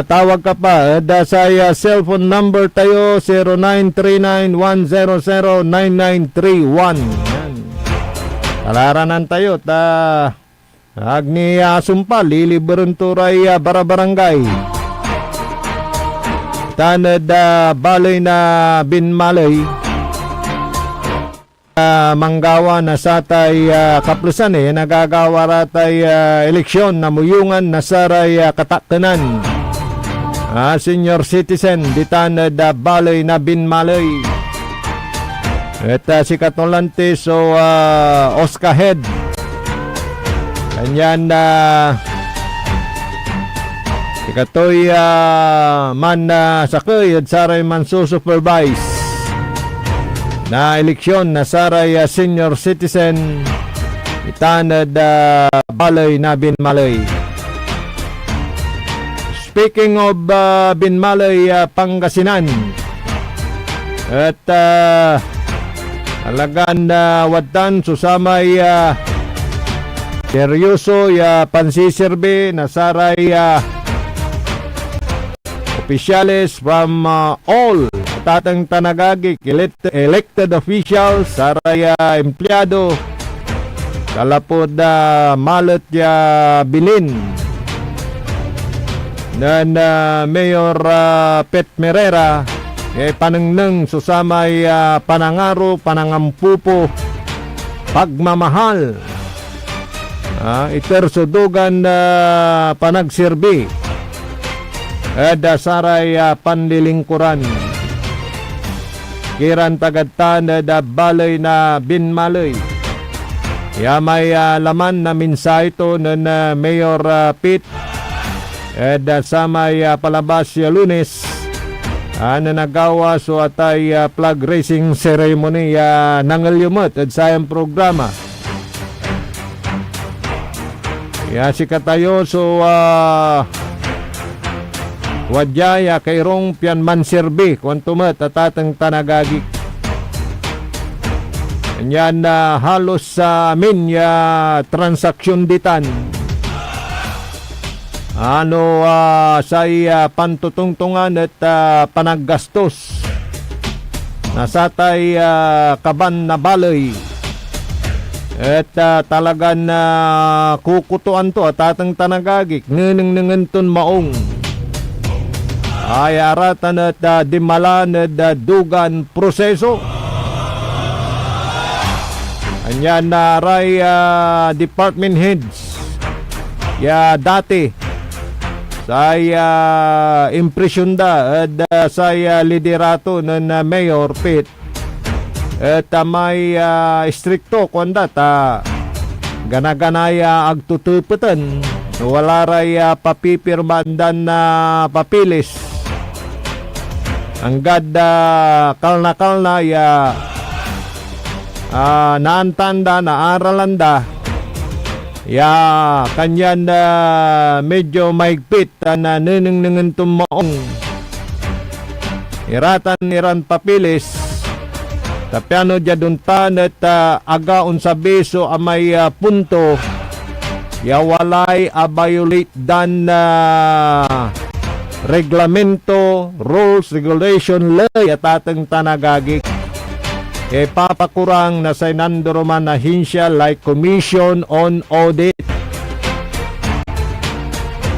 tawag ka pa sa cellphone number tayo 0939-100-9931. Yan. Kalaranan tayo agni sumpa liliberon turay barabarangay. Tanad balay na binmalay. Manggawa na satay kaplusan nagagawa ratay eleksyon na muyungan na saray katakanan. Senior citizen ditanad balay na binmalay. At si Katolante so Oscar Head. Kanyan ikatoy man sakay at saray man supervise na eleksyon na saray senior citizen itanad balay na binmalay. Speaking of binmalay Pangasinan at alagan wadtan susamay seryoso pansisirbe na saray opisyales from all tatang tanagagik elected officials saray empleyado kalapod malot bilin nan Mayor Pet Merera panangnang susamay panangaro panangampupo pagmamahal itersudugan panagsirbi saray panlilingkuran kiran tagadtan balay na binmalay. May laman na mensahe ito ng Mayor Pete sa may palabas Lunes na nagawa so atay flag raising ceremony nangalyumot at sayang programa. Si katayo so wadya kayrong pian mansirbi kwantumat atatang tanagagik. Yan halos sa amin transaksyon ditan. Say pantutungtungan at panaggastos. Nasatay kaban na balay. At talagan kukutuan to atatang tanagagik. Ngeneng-nengenton maong. Ay aratan at dimalan at dugan proseso. Anyan na ray department heads dati saya impresyon at saya liderato ng Mayor Pete at may stricto kondat ganaganaya agtutuputan wala ray papipirmandan na papilis anggad kalna-kalna naantanda naaralanda kanyan medyo maigpit na neneng-nengen tumaong iran papilis tapyano jaduntan at agaon sa beso amay punto walay violate dan reglamento, rules, regulation, lay at atang tanagagik papakurang na sa nanduruman na hinsya like Commission on Audit.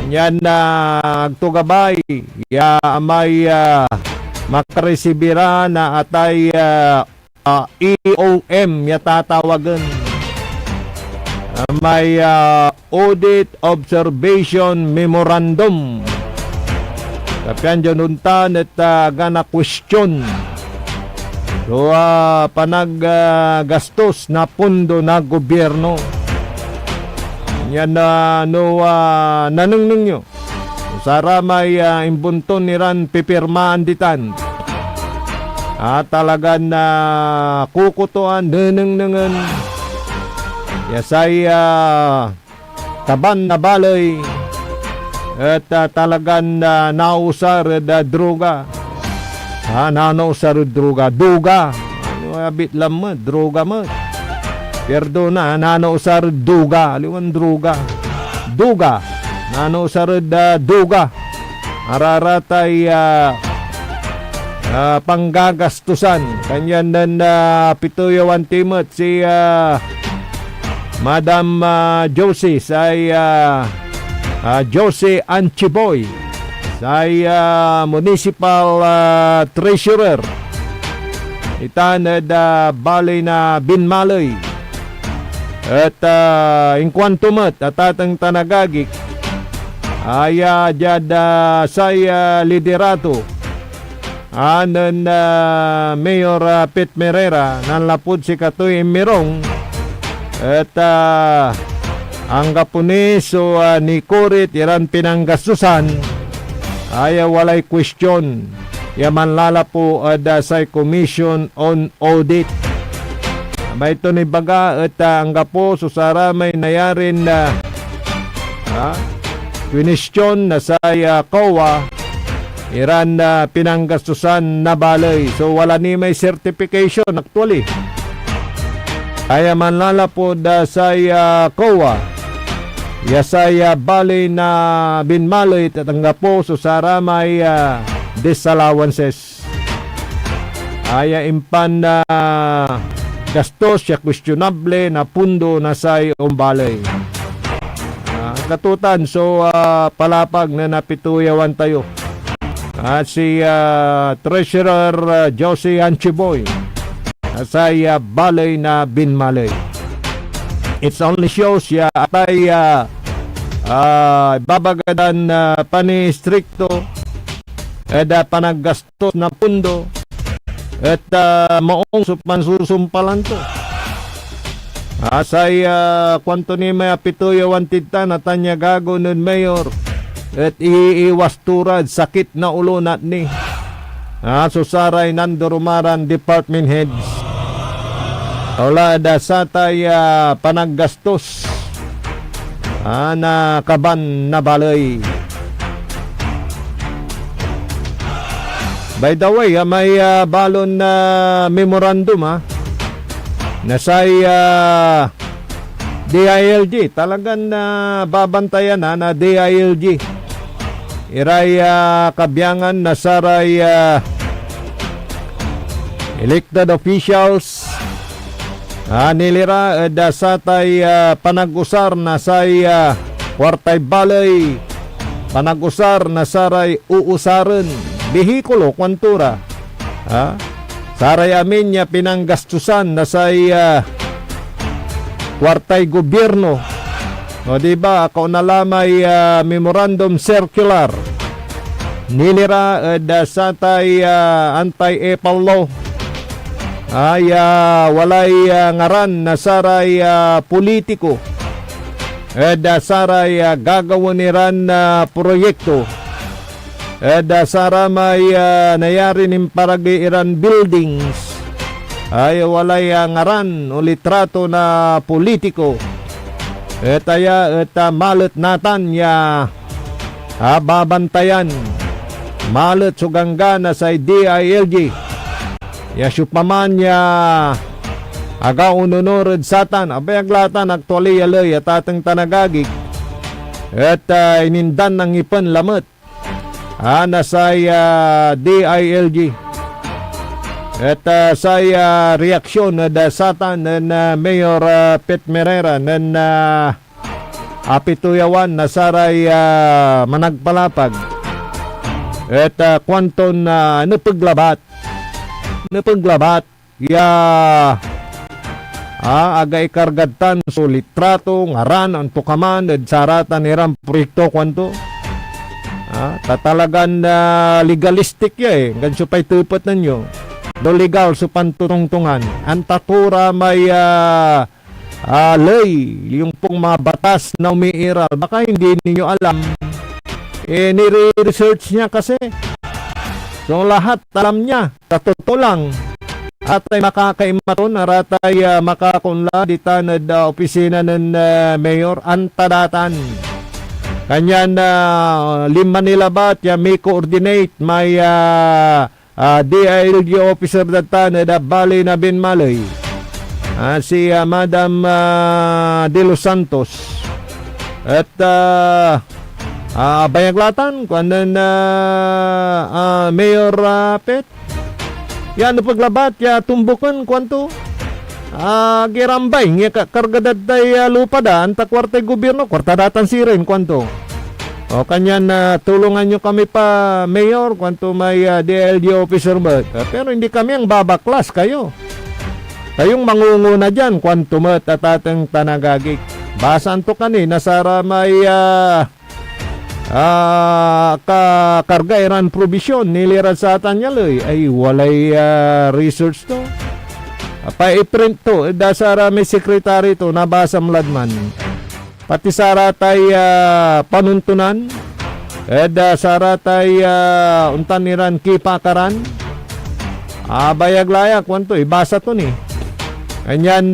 Yan na agtugabay may makaresibira na atay EOM tatawagan. May Audit Observation Memorandum. Kapyan dyan at gana question. So, panaggastos na pundo na gobyerno. Yan nanungnung nyo. Sara may imbunton niran pipirmaan ditan. Talagan na kukutuan, nanungnungan. Yasay taban na balay. At talagang nausar droga. Nausar droga. Duga. Abit lang mo. Droga mo. Perdona. Nausar duga. Aliwan droga. Duga. Nausar duga. araratay panggagastusan kanyan nan pituyawan timot si Madam Josie say Josie Anchiboy say municipal treasurer itanad balay na Binmalay at inkwantumat atatang tanagagik ay say liderato anan Mayor Pete Merera nanlapod si Katoy Mirong at ang kapuniso ni Kurit iran pinanggastusan ay walay question yaman lalapo sa Commission on Audit. May ito ni baga at ang kapo susara may nayarin na question na sa COA iran pinanggastusan na balay. So wala ni may certification actually. Kaya man lalapod sa COA yasaya balay na Binmalay at ang po susara may disallowances. Aya impan na gastos ya questionable na pundo na sa umbalay. Katutan so palapag na napituyawan tayo. At si Treasurer Josie Anchiboy sa balay na Binmalay. It only shows ya atay babagadan pani stricto at panaggastos na pundo at maong pansusumpalan to. Asay kwanto ni may apituyawan tita na tanya gago nun mayor at iiwas turad sakit na ulo nat ni susaray nandurumaran department heads wala da satay panaggastos na kaban na balay. By the way may balon na memorandum na say DILG talagang babantayan na DILG iray kabyangan na saray elected officials nilira dasatay panag-usar na say kwartay balay panag-usar na saray uusaran bihikulo kwantura saray amin niya pinanggastusan na say kwartay gobyerno o diba ako nalamay memorandum circular nilira dasatay anti-EPAL law ay walay ngaran na saray politiko saray gagawin niran na proyekto saramay nayari nim paragi iran buildings ay walay ngaran o litrato na politiko malet natan ya babantayan malet sugangga na sa DILG yasupaman ya aga ununurod satan abayaglatan aktuali yaloy at atang tanagagik at inindan ng ipan lamot nasay DILG at say reaksyon na satan na Mayor Pete Merera na apituyawan na saray managpalapag at kwanton napaglabat aga ikargadtan so litrato ngaran ang tukaman at saratan irang proyekto kwanto tatalagan legalistic ganso pa'y tupot ninyo do legal so pantutungtungan ang tatura may lay yung pong mga batas na umiiral baka hindi ninyo alam nire-research niya kasi so lahat alam niya sa totoo lang at ay makakaimaton aratay makakunla ditanad opisina ng mayor antadatan kanyan lima nila bat ya may coordinate may DILG officer datan na bali na Binmalay si Madam De Los Santos at Bayaglatan, kuanan na Mayor Pet. Yan no paglabat, ya tumbukan kwanto. Girambay, nga kargadad tay lupa da, anta kwartay gobyerno, kwartadatan sirin kwanto. O kanyan tulungan nyo kami pa, Mayor, kwanto may DLG officer ba. Pero hindi kami ang babaklas kayo. Kayong mangunguna dyan, kwanto mat at atang tanagagik. Basan to kanina, Sara may karga iran provision niliran sa atanyaloy ay walay research to pa-print to dasara may secretary to nabasa mladman pati sara tay panuntunan dasara tay untan niran kipakaran bayaglayak wanto ibasa to ni kanyan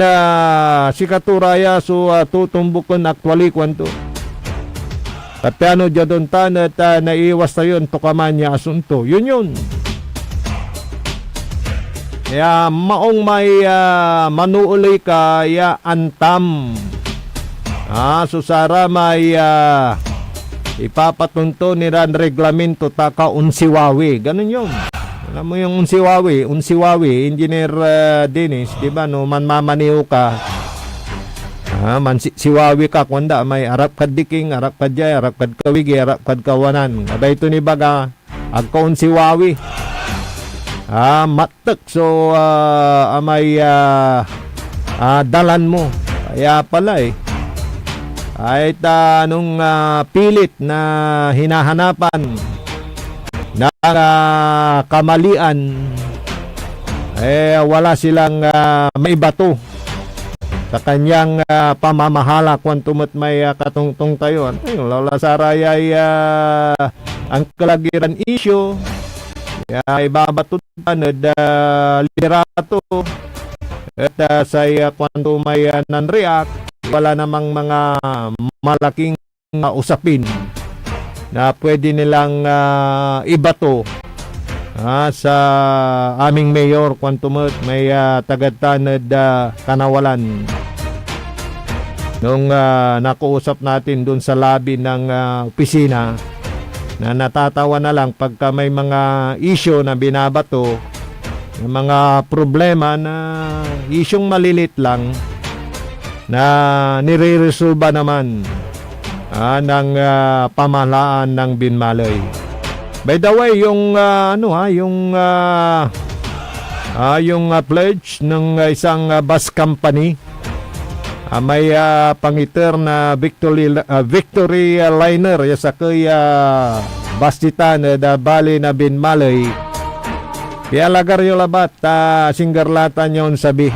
si katuraya so tutumbukon actually kwanto. At ano dyan tan at naiwas na yun tukaman niya asunto. Yun. Kaya maong may manuulay ka ya antam. Susara may ipapatunto ni ran reglamento taka unsiwawi. Ganun yun. Alam mo yung unsiwawi, Engineer Dennis, di ba no, manmamaniw ka. Man siwawi ka kwanda may arap kad diking, arap kad jay, arap kad kawigi, arap kad kawanan. Abay ito ni baga agkaon siwawi. Matek so may dalan mo. Kaya pala ay nung pilit na hinahanapan na kamalian wala silang may bato sa kanyang pamamahala kwantumat may katungtong tayo. Yung Lola Saraya ay ang kalagiran issue ay babatutan liderato at sa kwanto may non-react wala namang mga malaking usapin na pwede nilang ibato sa aming mayor kwantumot may tagadtanad kanawalan nung nakuusap natin dun sa lobby ng opisina na natatawa na lang pagka may mga issue na binabato mga problema na isyong malilit lang na nire-resolba naman ng pamahalaan ng Binmalay. By the way, yung yung pledge ng isang bus company may pangiter na Victory Liner sa kay Bastitan da Bali na Binmalay. Kaya lagar yung labat singgarlatan yon sabi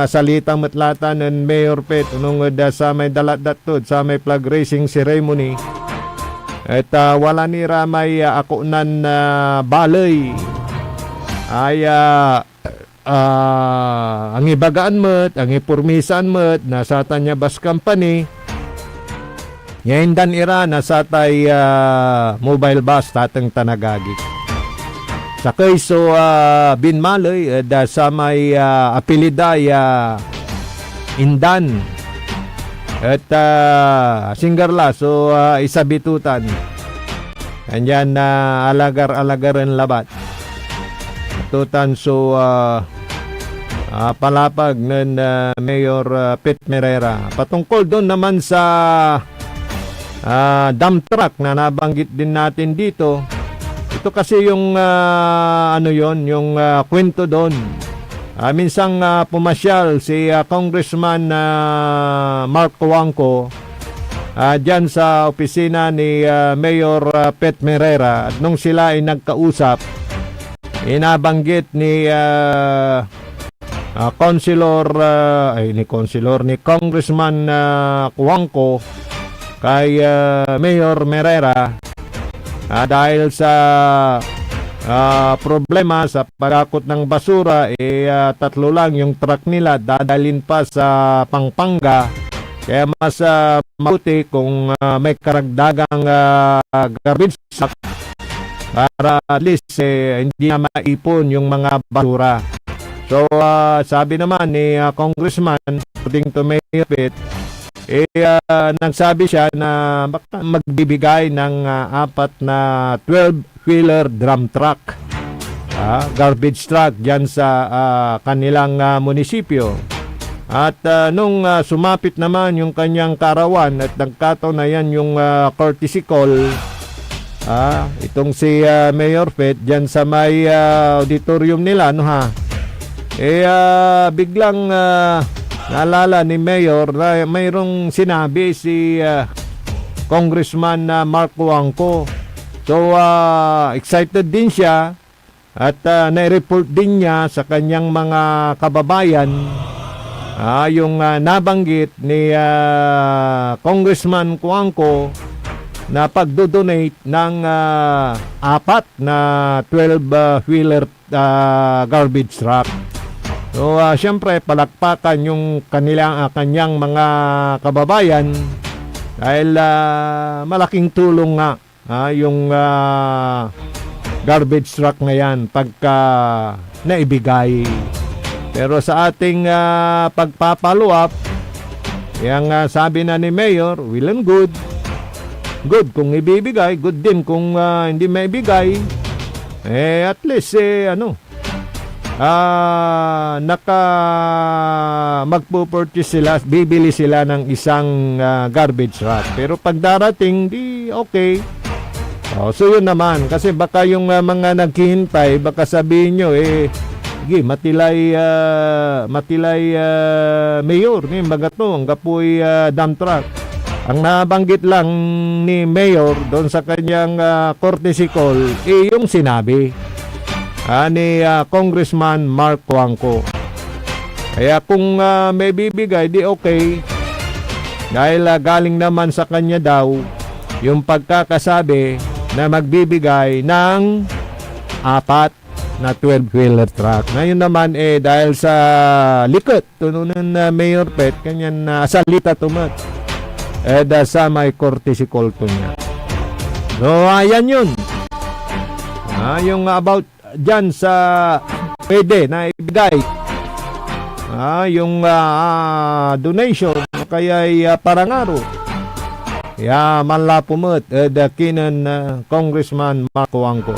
salitang matlatan ng Mayor Pet nung sa may dalat datod sa may flag raising ceremony. At wala ni ramay akunan na balay ay ang ibagaan mo't, ang ipurmisan mo't nasa tanya bus company ngayon dan ira nasa tay mobile bus tatang tanagagik sa kayso Binmalay sa may apeliday Indan at singgarla so isabitutan kanyan na alagar-alagaran labat tutan so palapag ng Mayor Pet Merera patungkol doon naman sa dump truck na nabanggit din natin dito. Ito kasi yung yung kwento doon. Minsang pumasyal si Congressman Mark Coangco dyan sa opisina ni Mayor Pet Merera at nung sila ay nagkausap inabanggit ni ni Congressman Coangco kay Mayor Merera dahil sa problema sa pagakot ng basura tatlo lang yung truck nila dadalhin pa sa Pampanga kaya mas mabuti kung may karagdagang garbage sack para at least hindi na maipon yung mga basura. So sabi naman ni Congressman according to Mayor Pet nagsabi siya na baka magbibigay ng apat na 12-wheeler drum truck, garbage truck dyan sa kanilang munisipyo. At nung sumapit naman yung kanyang karawan at nagkataon na yan yung courtesy call, itong si Mayor Pet dyan sa may auditorium nila, no ha, biglang naalala ni Mayor na mayroong sinabi si Congressman Mark Wangko. So excited din siya at nai-report din niya sa kanyang mga kababayan yung nabanggit ni Congressman Wangko na pagdodonate ng apat na 12-wheeler garbage truck. So, siyempre, palakpakan yung kanyang mga kababayan dahil malaking tulong nga yung garbage truck na yan pagka naibigay. Pero sa ating pagpapalo up, yung sabi na ni Mayor, well and good. Good kung ibibigay, good din kung hindi maibigay. At least, magpo-purchase sila, bibili sila ng isang garbage truck. Pero pag darating, di okay. So yun naman, kasi baka yung mga naghihintay, baka sabihin nyo, matilay Mayor, ni magato, ang kapoy dump truck. Ang nabanggit lang ni Mayor doon sa kanyang courtesy call, yung sinabi ni Congressman Mark Wangko. Kaya kung may bibigay, di okay. Dahil galing naman sa kanya daw yung pagkakasabi na magbibigay ng apat na 12-wheeler truck. Ngayon naman dahil sa likot, tununan na Mayor Pet, kanyan salita tumat. Sa may courtesy call to niya. So, ayan yun. Yung about dyan sa pwede na ibigay yung donation kaya parangaro manlapumot dakinan Congressman Marco Wangko.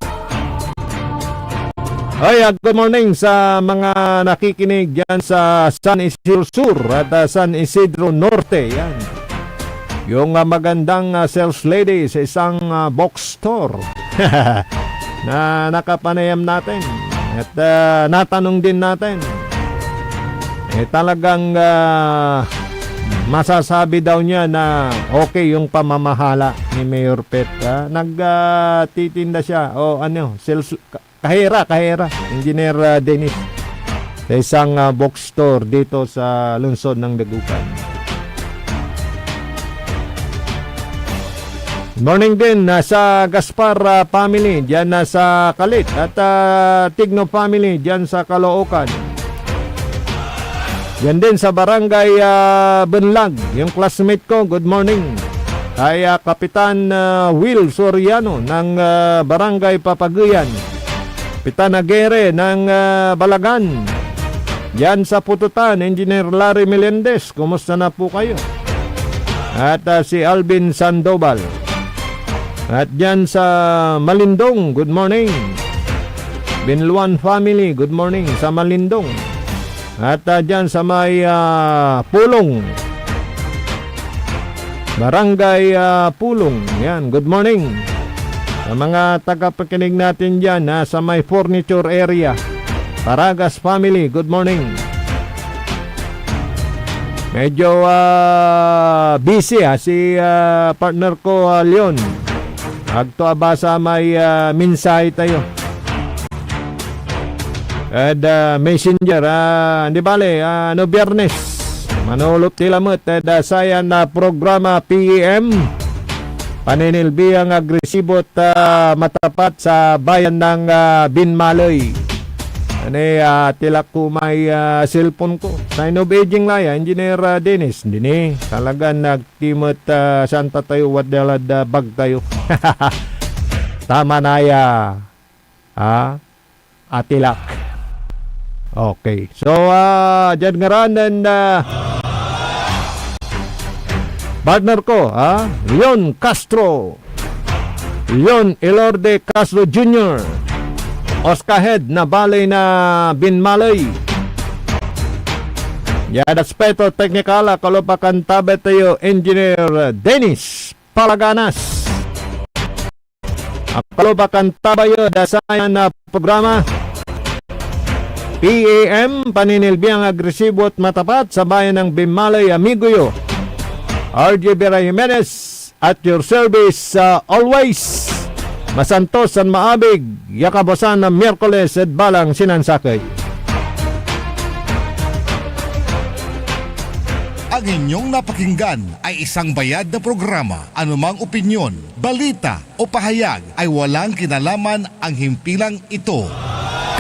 Good morning sa mga nakikinig dyan sa San Isidro Sur at San Isidro Norte. Yan yung magandang sales lady sa isang box store na nakapanayam natin at natanong din natin. Talagang masasabi daw niya na okay yung pamamahala ni Mayor Pet. Nagtitinda siya sales, kahera Engineer Dennis sa isang box store dito sa lungsod ng Dagupan. Morning din sa Gaspar family dyan sa Kalit at Tigno family dyan sa Caloocan. Yan din sa Barangay Bunlag, yung classmate ko, good morning. Kay Kapitan Will Soriano ng Barangay Papaguyan. Kapitan Aguirre ng Balagan. Yan sa Pututan, Engineer Larry Melendez, kumusta na po kayo? At si Alvin Sandoval. At dyan sa Malindong, good morning. Binluan family, good morning sa Malindong. At dyan sa may Pulong, Barangay Pulong, yan, good morning. Sa mga tagapakinig natin dyan sa may furniture area, Paragas family, good morning. Medyo busy si partner ko Leon. Agto abasa may mensahe tayo. At messenger, hindi bale, Biyernes, manulot tilamot sayan na programa PEM, paninilbiyang agresibo at matapat sa bayan ng Binmaloy. Tilak ko may cellphone ko. Sign of aging laya, Engineer Dennis. Hindi talagang nagtimot santa tayo, wadalad bag tayo. Tama na ya. Atilak. Okay. So, dyan nga rin Partner ko, Leon Castro, Leon Elorde Castro Jr., Oskahed na balay na Binmalay, Yadaspeto Teknikala, Kalopakan Tabe tayo, Engineer Dennis Palaganas. Ang Kalopakan Tabayo, dasayan na programa, PAM, paninilbiang agresibo at matapat sa bayan ng Binmalay, Amigoyo, RJ Vera Jimenez, at your service always. Masantos San Maabig, Yakabosan na Miyerkules at Balang Sinansakay. Ang inyong napakinggan ay isang bayad na programa. Anumang opinyon, balita o pahayag ay walang kinalaman ang himpilang ito.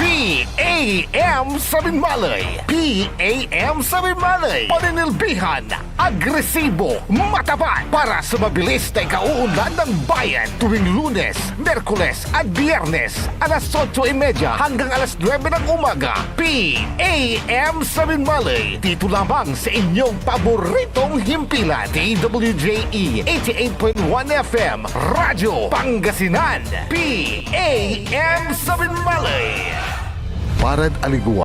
PAM sa Binmalay. PAM sa Binmalay. Paninilbihan, agresibo, matapat para sa mabilis na ikauunlad ng bayan tuwing Lunes, Merkules at Biyernes alas 8:30 hanggang alas 9 ng umaga. PAM sa Binmalay. Dito lamang sa inyong paboritong himpilan. DWJE 88.1 FM Radyo Pangasinan. PAM sa Binmalay. Parad Aligua.